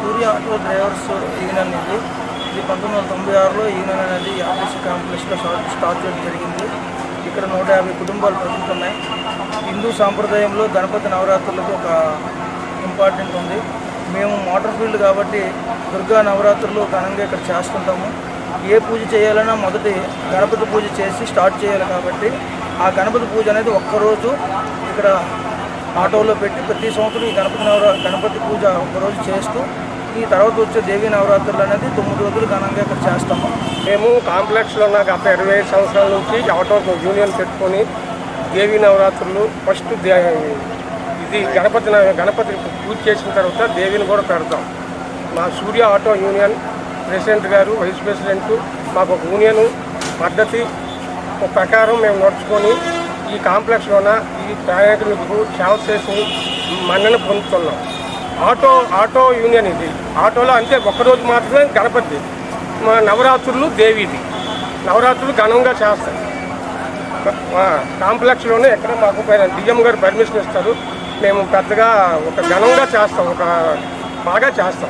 సూర్య auto drivers union ఇది 1996లో union అనేది RTC కాంప్లెక్స్లో స్టార్ట్ చేయడం జరిగింది. ఇక్కడ 150 కుటుంబాలు బతుకుతున్నాయి. హిందూ సాంప్రదాయంలో గణపతి నవరాత్రులకు ఒక ఇంపార్టెంట్ ఉంది. మేము మోటార్ ఫీల్డ్ కాబట్టి దుర్గా నవరాత్రులు ఘనంగా ఇక్కడ చేస్తుంటాము. ఏ పూజ చేయాలన్నా మొదటి గణపతి పూజ చేసి స్టార్ట్ చేయాలి కాబట్టి ఆ గణపతి పూజ అనేది ఒక్కరోజు ఇక్కడ ఆటోలో పెట్టి ప్రతి సంవత్సరం ఈ గణపతి పూజ ఒక్కరోజు చేస్తూ ఈ తర్వాత వచ్చే దేవీ నవరాత్రులు అనేది 9 రోజులు ఘనంగా ఇక్కడ చేస్తాము. మేము కాంప్లెక్స్లో ఉన్న గత 25 సంవత్సరాల నుంచి ఆటో యూనియన్ పెట్టుకొని దేవీ నవరాత్రులు ఫస్ట్ ఇది గణపతి పూజ చేసిన తర్వాత దేవిని కూడా పెడతాం. మా సూర్య ఆటో యూనియన్ ప్రెసిడెంట్ గారు, వైస్ ప్రెసిడెంట్ మాకు ఒక యూనియన్ పద్ధతి ప్రకారం మేము నడుచుకొని ఈ కాంప్లెక్స్లోన ఈ ప్రయాణికులకు సేవ చేసి మన్నన పొందుతున్నాం. ఆటో యూనియన్ ఇది. ఆటోలో అంతే ఒక్కరోజు మాత్రమే గణపతి, మా నవరాత్రులు దేవిది. నవరాత్రులు ఘనంగా చేస్తాం. కాంప్లెక్స్లోనే ఎక్కడ మాకు డిఎం గారు పర్మిషన్ ఇస్తారు. మేము పెద్దగా ఒక ఘనంగా చేస్తాం, బాగా చేస్తాం.